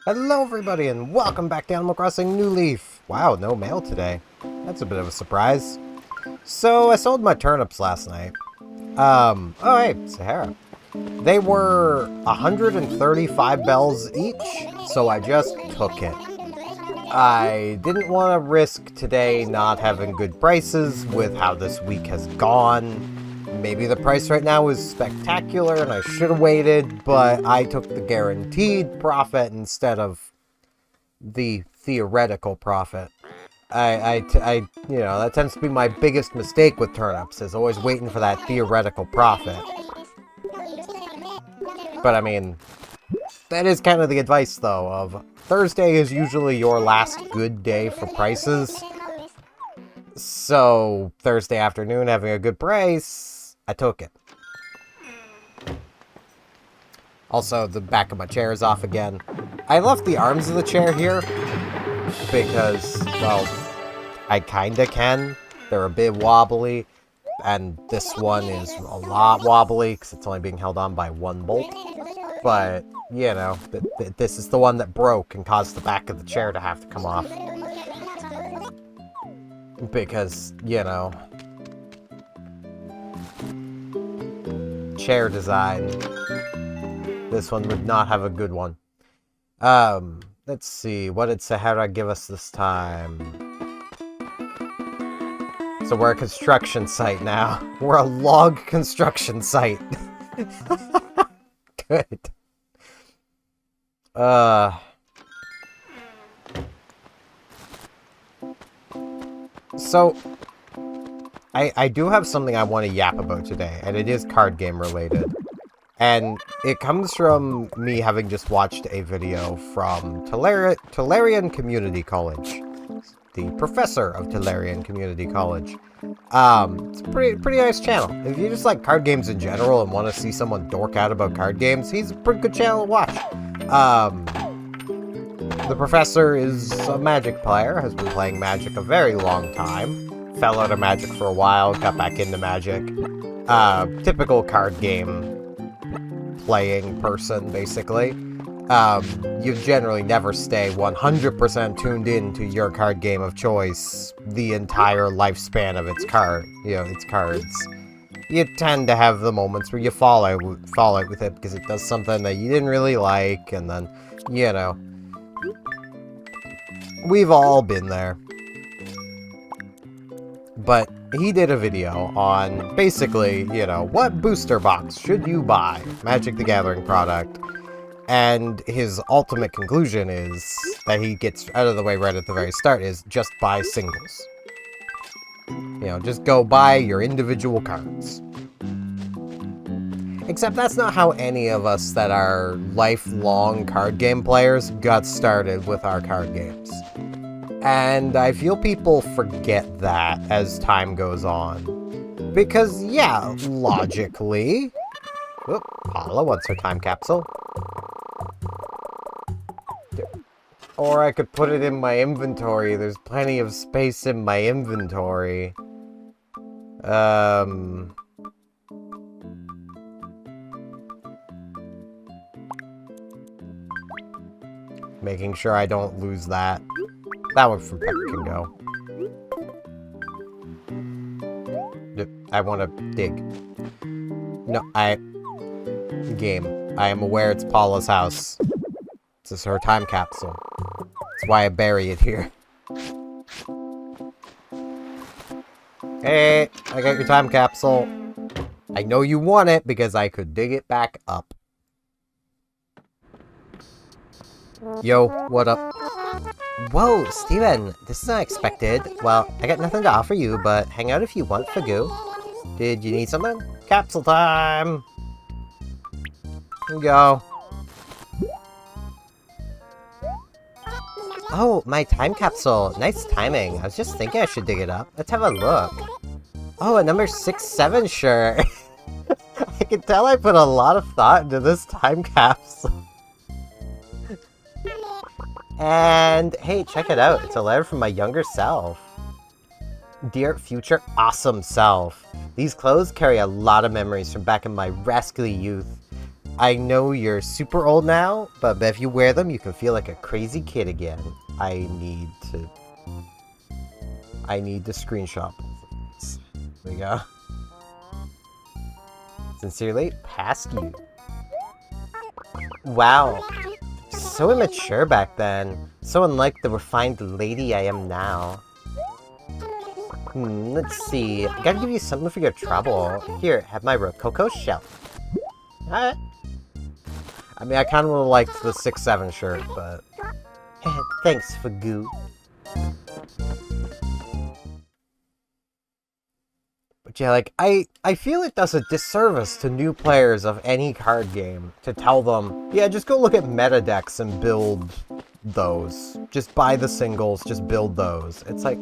Hello everybody and welcome back to Animal Crossing New Leaf. Wow, no mail today. That's a bit of a surprise. So I sold my turnips last night. Oh hey, Sahara. They were 135 bells each, so I just took it. I didn't want to risk today not having good prices with how this week has gone. Maybe the price right now is spectacular and I should have waited, but I took the guaranteed profit instead of the theoretical profit. That tends to be my biggest mistake with turnips, is always waiting for that theoretical profit. But I mean, that is kind of the advice though, of Thursday is usually your last good day for prices. So, Thursday afternoon having a good price, I took it. Also, the back of my chair is off again. I left the arms of the chair here because, well, I kinda can. They're a bit wobbly, and this one is a lot wobbly because it's only being held on by one bolt. But, you know, this is the one that broke and caused the back of the chair to have to come off. Because, you know, chair design. This one would not have a good one. Let's see. What did Sahara give us this time? So we're a construction site now. We're a log construction site. Good. So, I do have something I want to yap about today, and it is card game related. And it comes from me having just watched a video from Tolarian Community College. The professor of Tolarian Community College. It's a pretty nice channel. If you just like card games in general and want to see someone dork out about card games, he's a pretty good channel to watch. The professor is a Magic player, has been playing Magic a very long time. Fell out of Magic for a while, got back into Magic. Typical card game playing person, basically. You generally never stay 100% tuned in to your card game of choice the entire lifespan of its cards. You tend to have the moments where you fall out with it because it does something that you didn't really like, and then, you know, we've all been there. But he did a video on, basically, you know, what booster box should you buy? Magic the Gathering product. And his ultimate conclusion is, that he gets out of the way right at the very start, is just buy singles. You know, just go buy your individual cards. Except that's not how any of us that are lifelong card game players got started with our card games. And I feel people forget that as time goes on. Because, yeah, logically... Whoop, Paula wants her time capsule. Or I could put it in my inventory. There's plenty of space in my inventory. Making sure I don't lose that. That one from Pepper can go. I want to dig. No, Game. I am aware it's Paula's house. This is her time capsule. That's why I bury it here. Hey, I got your time capsule. I know you want it because I could dig it back up. Yo, what up? Whoa, Steven, this is unexpected. Well, I got nothing to offer you, but hang out if you want, Fagoo. Did you need something? Capsule time! Here we go. Oh, my time capsule. Nice timing. I was just thinking I should dig it up. Let's have a look. Oh, a number 67 shirt. I can tell I put a lot of thought into this time capsule. And, hey, check it out. It's a letter from my younger self. Dear future awesome self. These clothes carry a lot of memories from back in my rascally youth. I know you're super old now, but if you wear them, you can feel like a crazy kid again. I need to screenshot this. There we go. Sincerely, past you. Wow. So immature back then. So unlike the refined lady I am now. Let's see. I gotta give you something for your trouble. Here, have my Rococo shell. Alright. I mean, I kind of liked the 6-7 shirt, but... Thanks, Fagoo. But yeah, like, I feel it does a disservice to new players of any card game to tell them, yeah, just go look at meta decks and build those. Just buy the singles, just build those. It's like,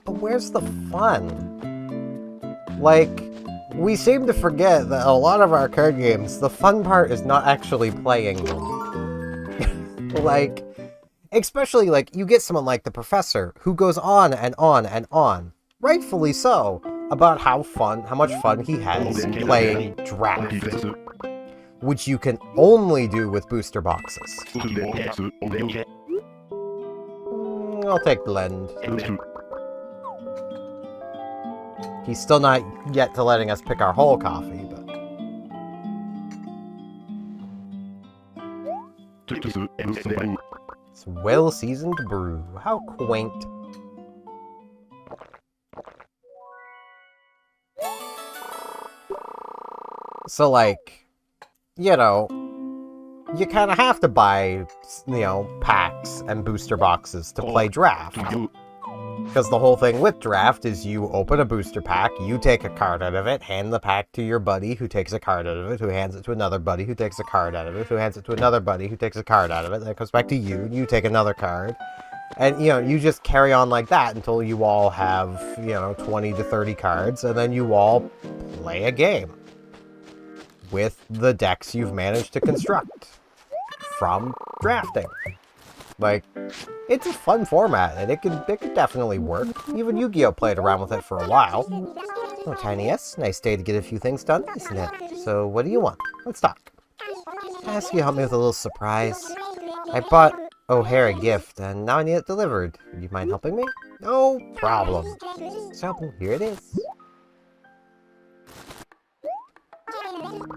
but where's the fun? Like, we seem to forget that a lot of our card games, the fun part is not actually playing them. Like, especially, like, you get someone like the Professor, who goes on and on and on, rightfully so, about how much fun he has playing Draft, which you can only do with booster boxes. I'll take Blend. He's still not yet to letting us pick our whole coffee, but... It's well-seasoned brew. How quaint. So, like, you know, you kind of have to buy, you know, packs and booster boxes to play Draft. Because the whole thing with Draft is you open a booster pack, you take a card out of it, hand the pack to your buddy who takes a card out of it, who hands it to another buddy who takes a card out of it, who hands it to another buddy who takes a card out of it, then it comes back to you, and you take another card. And, you know, you just carry on like that until you all have, you know, 20 to 30 cards, and then you all play a game with the decks you've managed to construct from drafting. Like, it's a fun format, and it could definitely work. Even Yu-Gi-Oh! Played around with it for a while. Oh, Tiny S, nice day to get a few things done, isn't it? So, what do you want? Let's talk. I ask you to help me with a little surprise. I bought O'Hare a gift, and now I need it delivered. Would you mind helping me? No problem. So, here it is.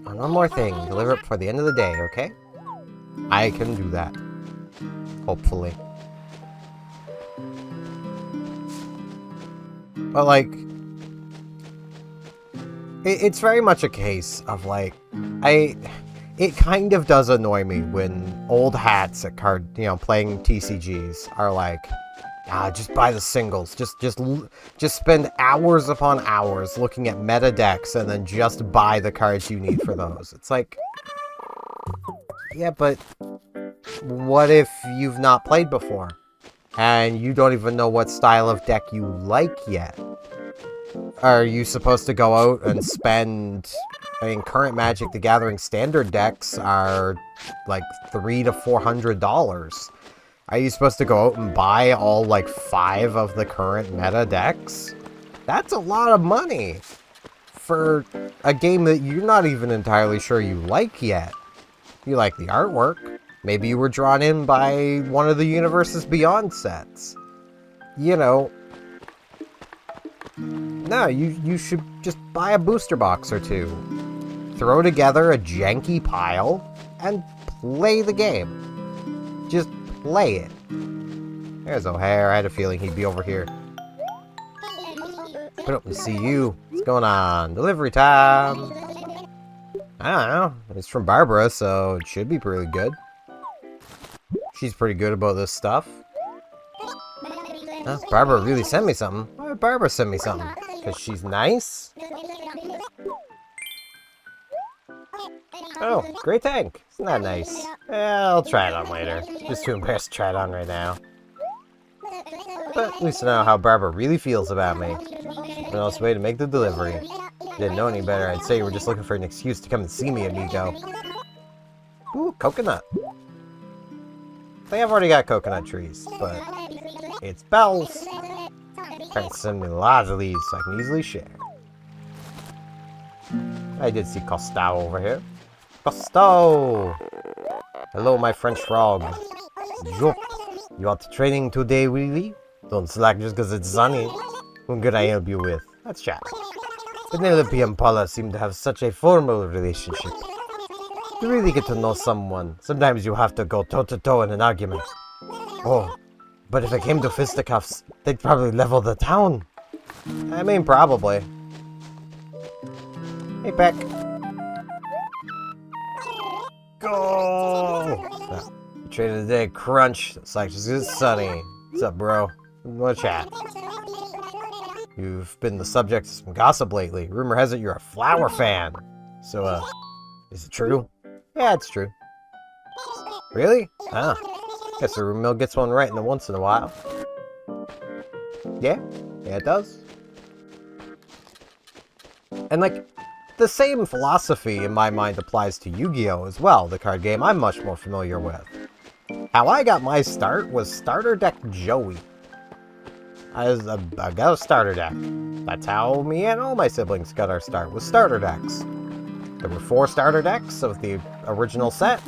And one more thing, deliver it before the end of the day, okay? I can do that. Hopefully. But, like, it's very much a case of, like, it kind of does annoy me when old hats at playing TCGs are like, just buy the singles. Just spend hours upon hours looking at meta decks and then just buy the cards you need for those. It's like, yeah, but what if you've not played before? And you don't even know what style of deck you like yet? Are you supposed to go out and spend... I mean, current Magic the Gathering standard decks are like $300 to $400. Are you supposed to go out and buy all like 5 of the current meta decks? That's a lot of money for a game that you're not even entirely sure you like yet. You like the artwork. Maybe you were drawn in by one of the Universes Beyond sets. You know, no, you should just buy a booster box or two. Throw together a janky pile and play the game. Just play it. There's O'Hare. I had a feeling he'd be over here. Put up to see you. What's going on? Delivery time. I don't know. It's from Barbara, so it should be pretty good. She's pretty good about this stuff. Huh? Barbara really sent me something. Why would Barbara send me something? Because she's nice? Oh, great tank. Isn't that nice? I'll try it on later. Just too embarrassed to try it on right now. But at least I know how Barbara really feels about me. No else way to make the delivery. Didn't know any better, I'd say you were just looking for an excuse to come and see me, amigo. Ooh, coconut. They have already got coconut trees, but it's bells. Trying to send me lots of these so I can easily share. I did see Costau over here. Gusto! Hello, my French frog. Yup. You out training today, really? Don't slack just because it's sunny. What could I help you with? Let's chat. Penelope and Paula seem to have such a formal relationship. To really get to know someone, sometimes you have to go toe-to-toe in an argument. Oh, but if it came to fisticuffs, they'd probably level the town. I mean, probably. Hey, Peck. Go! You traded today, Crunch. It's like just it's sunny. What's up, bro? Wanna chat? You've been the subject of some gossip lately. Rumor has it you're a flower fan. So, is it true? Yeah, it's true. Really? Ah. Guess the room mill gets one right once in a while. Yeah? Yeah, it does. And, like, the same philosophy in my mind applies to Yu-Gi-Oh! As well, the card game I'm much more familiar with. How I got my start was Starter Deck Joey. I got a starter deck. That's how me and all my siblings got our start, with starter decks. There were 4 starter decks of the original set.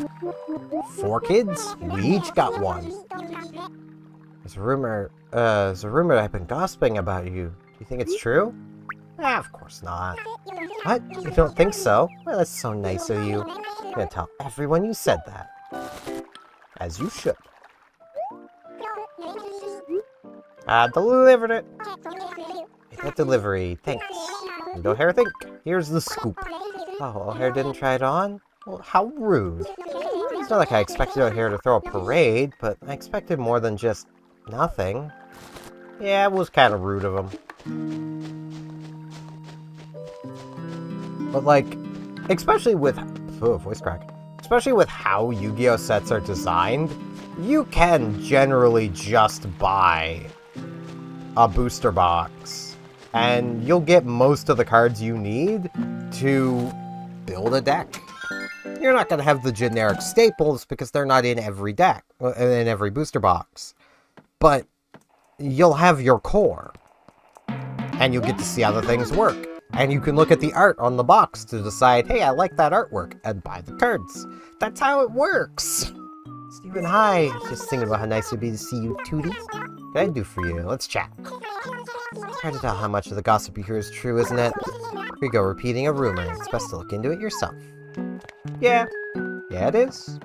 4 kids, we each got one. There's a rumor that I've been gossiping about you. Do you think it's true? Ah, of course not. What? You don't think so? Well, that's so nice of you. I'm gonna tell everyone you said that. As you should. I delivered it. That delivery, thanks. And O'Hare think, here's the scoop. Oh, O'Hare didn't try it on? Well, how rude. It's not like I expected O'Hare to throw a parade, but I expected more than just nothing. Yeah, it was kind of rude of him. But like, especially with, voice crack. Especially with how Yu-Gi-Oh! Sets are designed, you can generally just buy a booster box, and you'll get most of the cards you need to build a deck. You're not going to have the generic staples because they're not in every deck, in every booster box. But you'll have your core, and you'll get to see how the things work. And you can look at the art on the box to decide, hey, I like that artwork, and buy the cards. That's how it works. Steven, hi. Just thinking about how nice it would be to see you, Tootie. What can I do for you? Let's chat. It's hard to tell how much of the gossip you hear is true, isn't it? Here you go, repeating a rumor. It's best to look into it yourself. Yeah. Yeah, it is.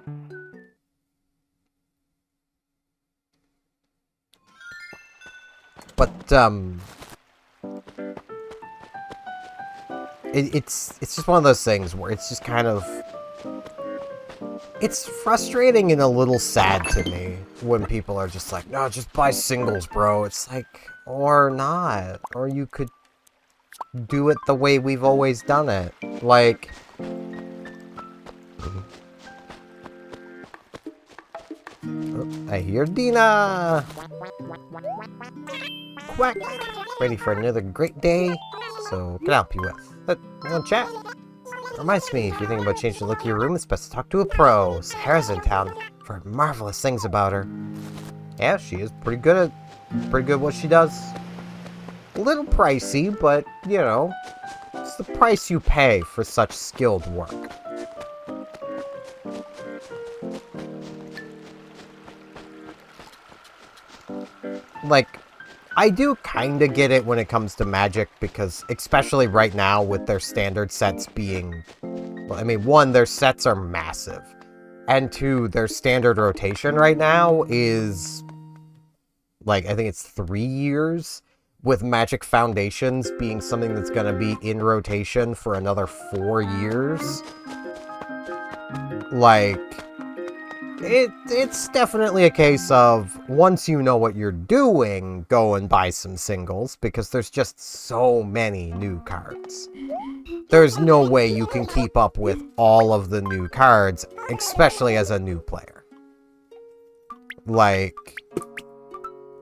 But, It's just one of those things where it's just kind of... It's frustrating and a little sad to me when people are just like, no, just buy singles, bro. It's like, or not. Or you could do it the way we've always done it. Like... Oh, I hear Dina! Quack! Ready for another great day? So, what can I help you with? Chat. Reminds me, if you're thinking about changing the look of your room, it's best to talk to a pro. Sahara's in town. I've heard marvelous things about her. Yeah, she is pretty good at what she does. A little pricey, but, you know, it's the price you pay for such skilled work. Like, I do kind of get it when it comes to Magic, because especially right now with their standard sets being... Well, I mean, 1, their sets are massive. And 2, their standard rotation right now is... Like, I think it's 3 years, with Magic Foundations being something that's going to be in rotation for another 4 years. Like... It's definitely a case of, once you know what you're doing, go and buy some singles, because there's just so many new cards. There's no way you can keep up with all of the new cards, especially as a new player. Like,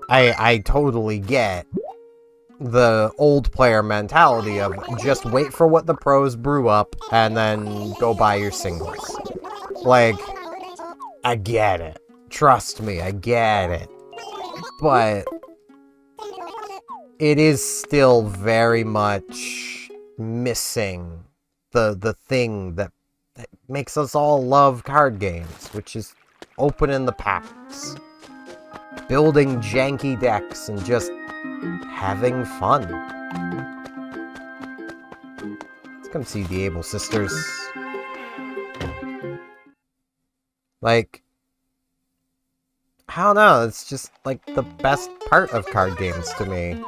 I totally get the old player mentality of just wait for what the pros brew up, and then go buy your singles. Like... I get it. Trust me, I get it. But it is still very much missing the thing that that makes us all love card games, which is opening the packs, building janky decks, and just having fun. Let's come see the Able Sisters. Like, I don't know, it's just like the best part of card games to me.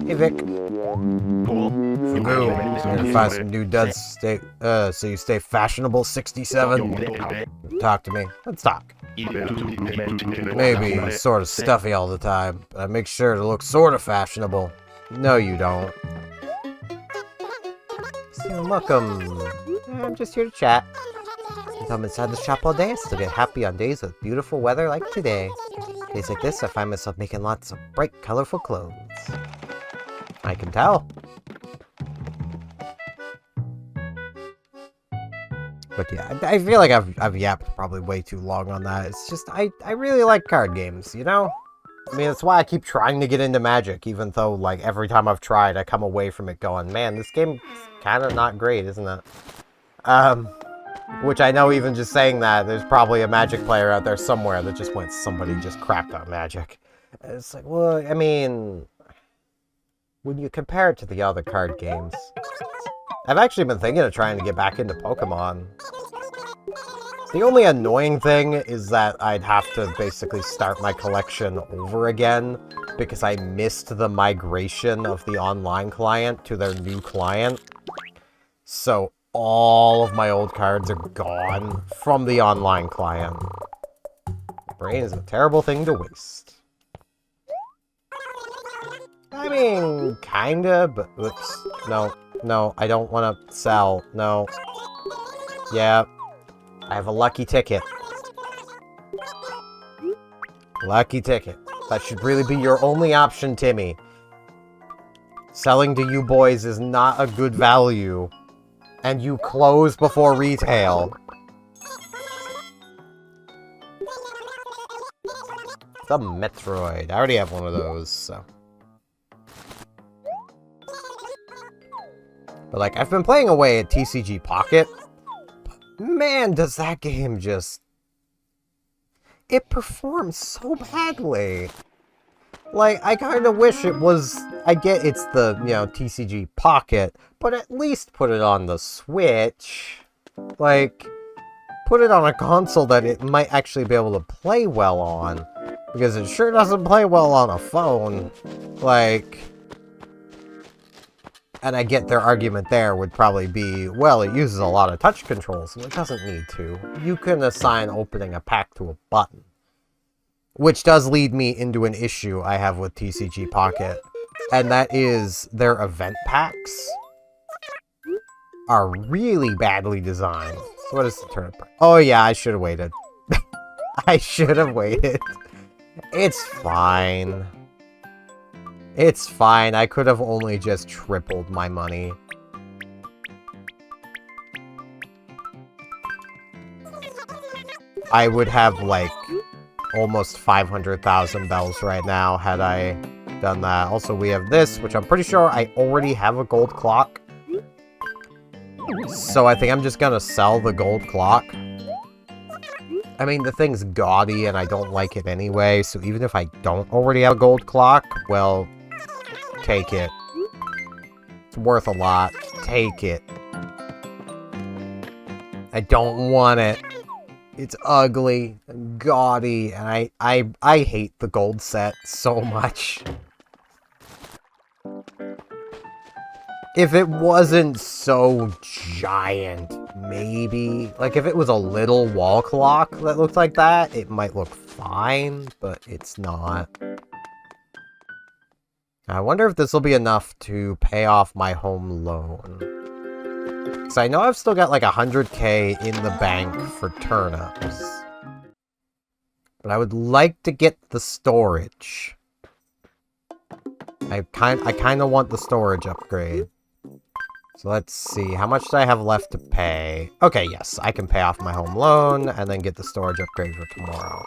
Hey Vic. Cool. I'm gonna find some new duds so you stay fashionable, 67. Talk to me. Let's talk. Maybe sort of stuffy all the time, but I make sure to look sort of fashionable. No, you don't. So, welcome. I'm just here to chat. I'm inside the shop all day, so get happy on days with beautiful weather like today. Days like this, I find myself making lots of bright, colorful clothes. I can tell. But yeah, I feel like I've yapped probably way too long on that. It's just, I really like card games, you know? I mean, that's why I keep trying to get into Magic, even though, like, every time I've tried, I come away from it going, man, this game's kind of not great, isn't it? Which I know even just saying that, there's probably a Magic player out there somewhere that just went, somebody just crapped on Magic. It's like, well, I mean, when you compare it to the other card games, I've actually been thinking of trying to get back into Pokemon. The only annoying thing is that I'd have to basically start my collection over again because I missed the migration of the online client to their new client. So all of my old cards are gone from the online client. Brain is a terrible thing to waste. I mean, kinda, but oops. No, I don't want to sell. No. Yeah. I have a lucky ticket. Lucky ticket. That should really be your only option, Timmy. Selling to you boys is not a good value. And you close before retail. The Metroid. I already have one of those, so. But, like, I've been playing away at TCG Pocket. Man, does that game just... It performs so badly. Like, I kind of wish it was... I get it's the, you know, TCG Pocket, but at least put it on the Switch. Like, put it on a console that it might actually be able to play well on. Because it sure doesn't play well on a phone. Like... And I get their argument there would probably be, well, it uses a lot of touch controls, and it doesn't need to. You can assign opening a pack to a button. Which does lead me into an issue I have with TCG Pocket. And that is their event packs are really badly designed. So what is the turnip? Oh yeah, I should have waited. I should have waited. It's fine. It's fine, I could have only just tripled my money. I would have, like, almost 500,000 bells right now had I done that. Also, we have this, which I'm pretty sure I already have a gold clock. So I think I'm just gonna sell the gold clock. I mean, the thing's gaudy and I don't like it anyway, so even if I don't already have a gold clock, well... Take it. It's worth a lot. Take it. I don't want it. It's ugly and gaudy, and I hate the gold set so much. If it wasn't so giant, maybe. Like, if it was a little wall clock that looked like that, it might look fine, but it's not. I wonder if this will be enough to pay off my home loan. Because I know I've still got like 100k in the bank for turnips. But I would like to get the storage. I kind of want the storage upgrade. So let's see, how much do I have left to pay? Okay, yes, I can pay off my home loan and then get the storage upgrade for tomorrow.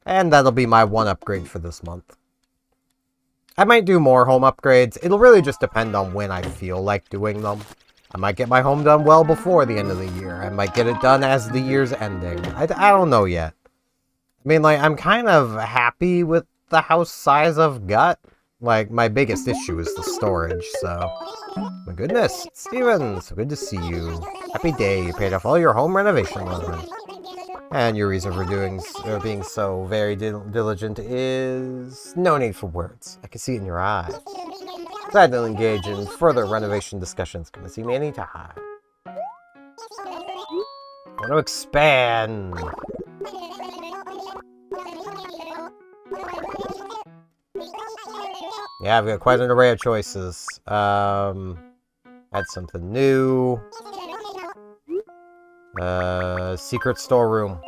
And that'll be my one upgrade for this month. I might do more home upgrades. It'll really just depend on when I feel like doing them. I might get my home done well before the end of the year. I might get it done as the year's ending. I don't know yet. I mean, like, I'm kind of happy with the house size I've got. Like, my biggest issue is the storage, so... My goodness, Steven, so good to see you. Happy day, you paid off all your home renovation loan. And your reason for being so very diligent is... no need for words. I can see it in your eyes. Glad to engage in further renovation discussions. Come and see me anytime. I want to expand. Yeah, I've got quite an array of choices. Add something new. Secret storeroom.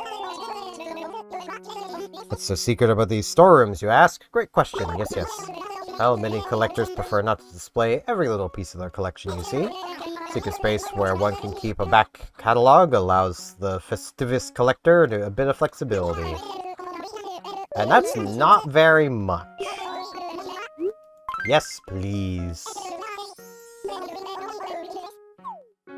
What's so secret about these storerooms, you ask? Great question. Yes, yes. Well, many collectors prefer not to display every little piece of their collection, you see. Secret space where one can keep a back catalog allows the Festivus collector a bit of flexibility. And that's not very much. Yes, please.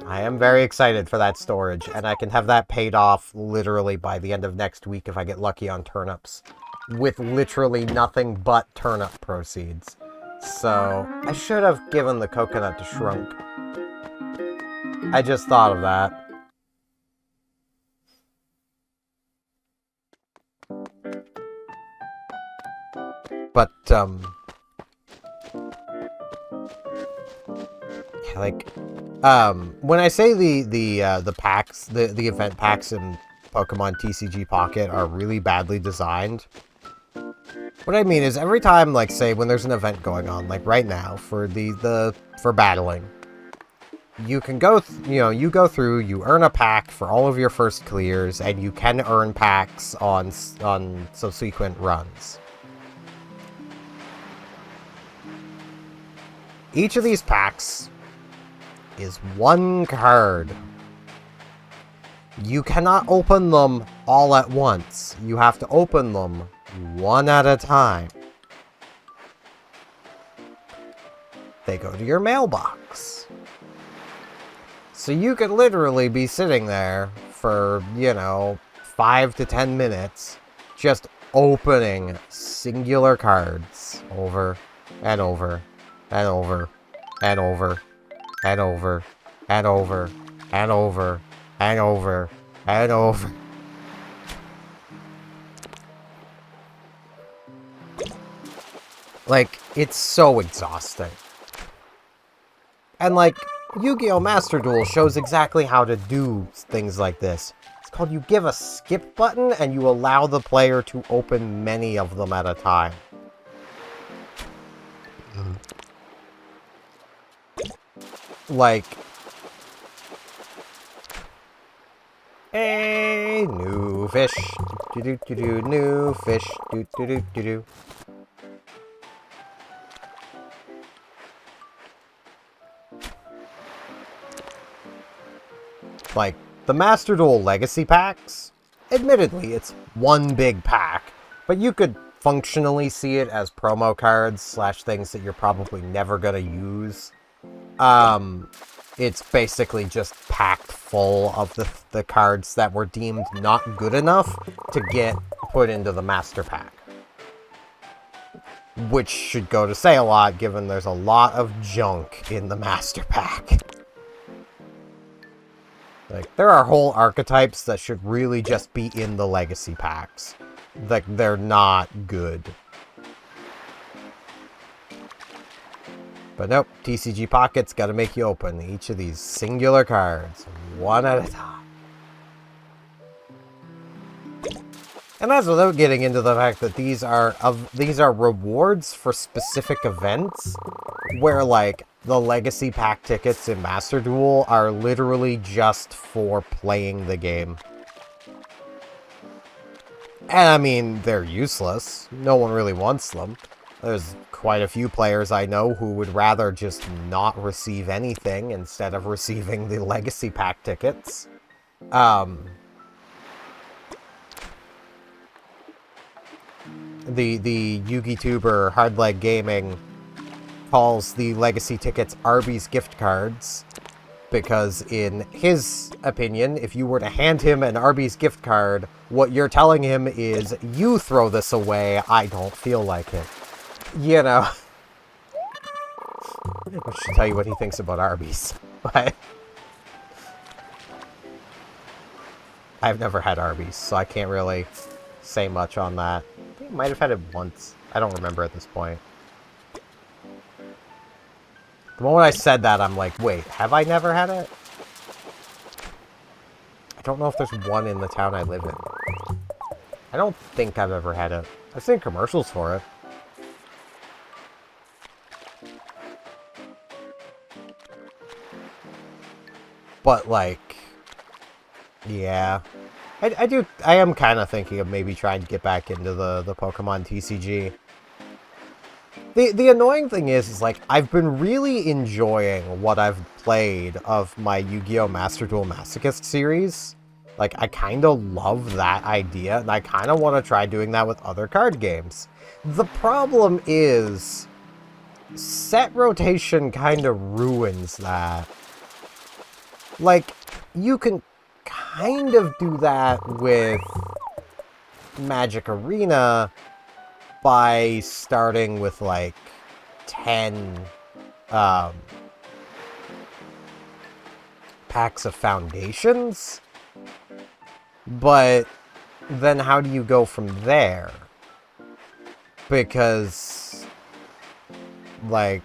I am very excited for that storage, and I can have that paid off literally by the end of next week if I get lucky on turnips. With literally nothing but turnip proceeds. So, I should have given the coconut to Shrunk. I just thought of that. But, like, when I say the packs, the event packs in Pokemon TCG Pocket are really badly designed, what I mean is every time, like, say, when there's an event going on, like right now, for for battling, you can go, you go through, you earn a pack for all of your first clears, and you can earn packs on subsequent runs. Each of these packs is one card. You cannot open them all at once. You have to open them one at a time. They go to your mailbox. So you could literally be sitting there for, 5 to 10 minutes just opening singular cards over and over and over and over and over and over and over and over and over. Like, it's so exhausting. And, like, Yu-Gi-Oh! Master Duel shows exactly how to do things like this. It's called you give a skip button and you allow the player to open many of them at a time. Like, a new fish, do-do-do-do, new fish, do-do-do-do-do. Like, the Master Duel Legacy packs, admittedly, it's one big pack, but you could functionally see it as promo cards / things that you're probably never gonna use. It's basically just packed full of the cards that were deemed not good enough to get put into the Master Pack. Which should go to say a lot, given there's a lot of junk in the Master Pack. Like, there are whole archetypes that should really just be in the Legacy Packs. Like, they're not good. But nope, TCG Pocket's gotta make you open each of these singular cards, one at a time. And that's without getting into the fact that these are rewards for specific events, where, like, the Legacy Pack tickets in Master Duel are literally just for playing the game. And, I mean, they're useless. No one really wants them. There's quite a few players I know who would rather just not receive anything instead of receiving the Legacy Pack tickets. the YugiTuber Hardleg Gaming calls the legacy tickets Arby's gift cards, because in his opinion, if you were to hand him an Arby's gift card, what you're telling him is, you throw this away, I don't feel like it. You know. I should tell you what he thinks about Arby's. But I've never had Arby's, so I can't really say much on that. I think I might have had it once. I don't remember at this point. The moment I said that, I'm like, wait, have I never had it? I don't know if there's one in the town I live in. I don't think I've ever had it. I've seen commercials for it. But, like, yeah. I am kind of thinking of maybe trying to get back into the Pokemon TCG. The annoying thing is like, I've been really enjoying what I've played of my Yu-Gi-Oh! Master Duel Masochist series. Like, I kind of love that idea, and I kind of want to try doing that with other card games. The problem is, set rotation kind of ruins that. Like, you can kind of do that with Magic Arena by starting with, like, 10 packs of foundations. But then how do you go from there? Because, like,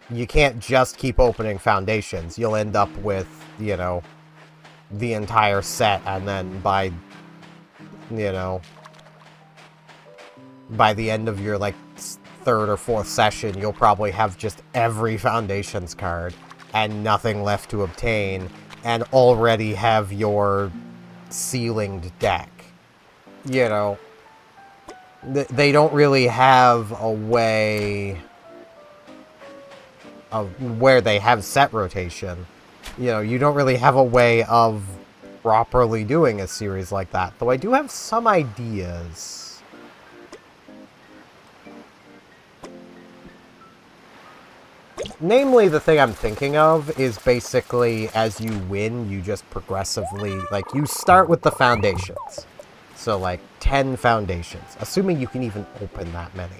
you can't just keep opening foundations. You'll end up with, you know, the entire set, and then by, you know, by the end of your, like, third or fourth session, you'll probably have just every Foundations card and nothing left to obtain, and already have your ceilinged deck. You know, they don't really have a way of where they have set rotation. You know, you don't really have a way of properly doing a series like that, though I do have some ideas. Namely, the thing I'm thinking of is basically, as you win, you just progressively, like, you start with the foundations. So, like, 10 foundations, assuming you can even open that many.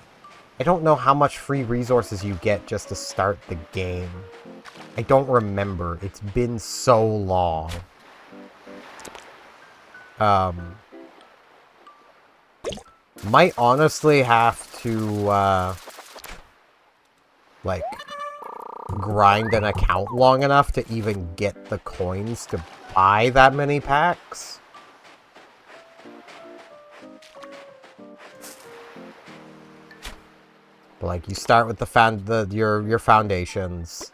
I don't know how much free resources you get just to start the game. I don't remember. It's been so long. Might honestly have to, like, grind an account long enough to even get the coins to buy that many packs. But, like, you start with your foundations.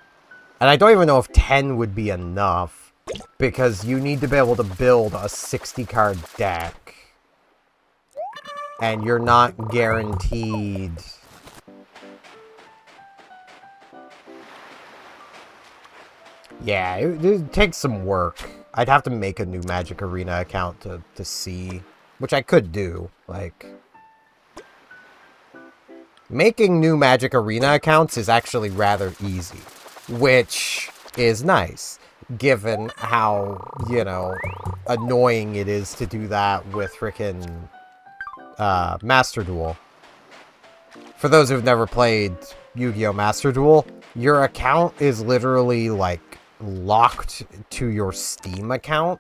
And I don't even know if 10 would be enough, because you need to be able to build a 60-card deck. And you're not guaranteed... Yeah, it takes some work. I'd have to make a new Magic Arena account to see, which I could do. Like, making new Magic Arena accounts is actually rather easy, which is nice, given how, you know, annoying it is to do that with frickin' Master Duel. For those who've never played Yu-Gi-Oh! Master Duel, your account is literally, like, locked to your Steam account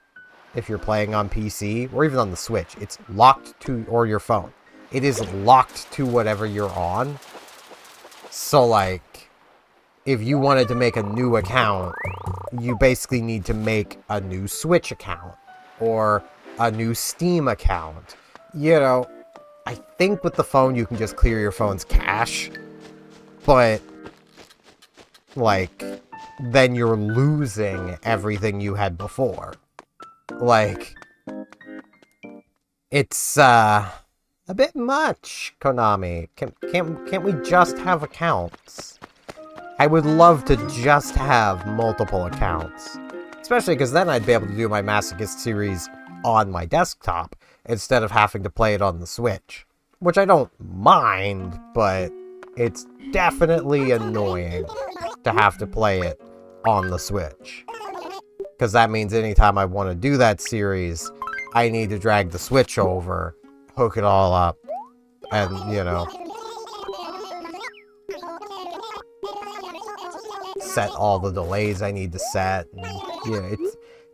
if you're playing on PC, or even on the Switch. It's locked to, or your phone. It is locked to whatever you're on. So, like, if you wanted to make a new account, you basically need to make a new Switch account, or a new Steam account. You know, I think with the phone you can just clear your phone's cache, but, like, then you're losing everything you had before. Like, it's, a bit much, Konami. Can't we just have accounts? I would love to just have multiple accounts. Especially because then I'd be able to do my Masochist series on my desktop, instead of having to play it on the Switch. which I don't mind, but it's definitely annoying to have to play it on the Switch. Because that means anytime I want to do that series, I need to drag the Switch over, hook it all up, and, you know, set all the delays I need to set. And, yeah,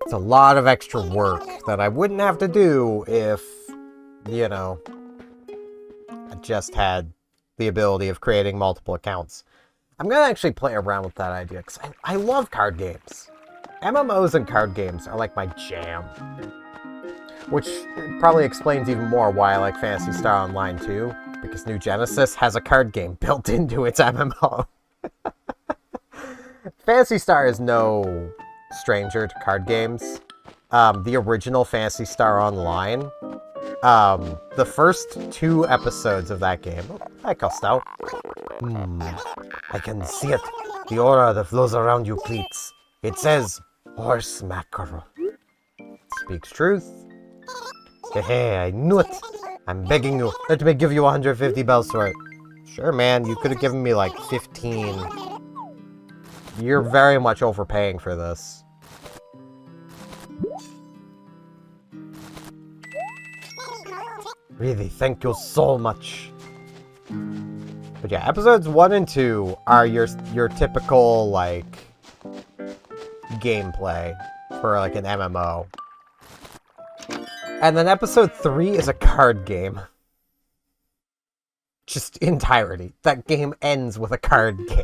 it's a lot of extra work that I wouldn't have to do if, you know, I just had the ability of creating multiple accounts. I'm going to actually play around with that idea, because I love card games. MMOs and card games are like my jam. Which probably explains even more why I like Phantasy Star Online 2, because New Genesis has a card game built into its MMO. Phantasy Star is no stranger to card games. The original Phantasy Star Online, the first 2 episodes of that game... Oh, hi, Costello. I can see it. The aura that flows around you, Cleats. It says, horse mackerel. Speaks truth. Hey, I knew it. I'm begging you. Let me give you 150 bells for it. Sure, man. You could have given me like 15. You're very much overpaying for this. Really, thank you so much. But yeah, episodes 1 and 2 are your typical, like, gameplay for, like, an MMO. And then episode 3 is a card game. Just entirety. That game ends with a card game.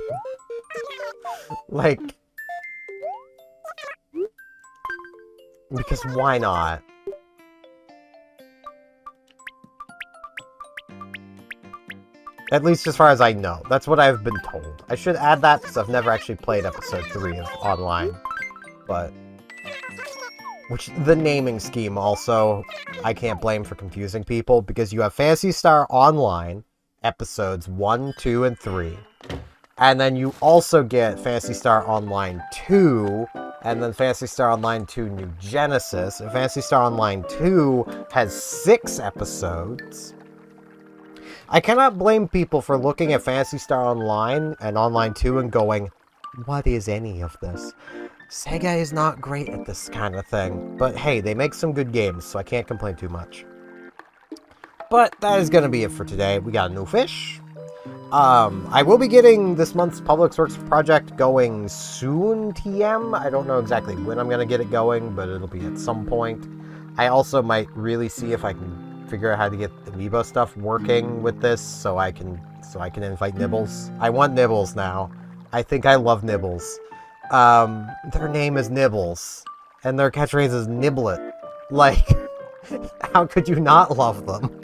Like... because why not? At least as far as I know. That's what I've been told. I should add that because I've never actually played episode 3 of Online. But... which, the naming scheme also, I can't blame for confusing people, because you have Phantasy Star Online, episodes 1, 2, and 3. And then you also get Phantasy Star Online 2, and then Phantasy Star Online 2 New Genesis. And Phantasy Star Online 2 has 6 episodes. I cannot blame people for looking at Phantasy Star Online and Online 2 and going, what is any of this? Sega is not great at this kind of thing, but hey, they make some good games, so I can't complain too much. But that is going to be it for today. We got a new fish. I will be getting this month's Public Works project going soon, TM. I don't know exactly when I'm going to get it going, but it'll be at some point. I also might really see if I can figure out how to get Amiibo stuff working with this, so I can invite Nibbles. I want Nibbles now. I think I love Nibbles. Their name is Nibbles, and their catchphrase is Niblet. Like, how could you not love them?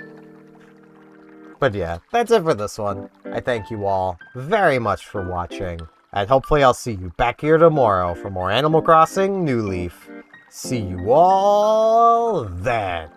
But yeah, that's it for this one. I thank you all very much for watching, and hopefully I'll see you back here tomorrow for more Animal Crossing New Leaf. See you all then.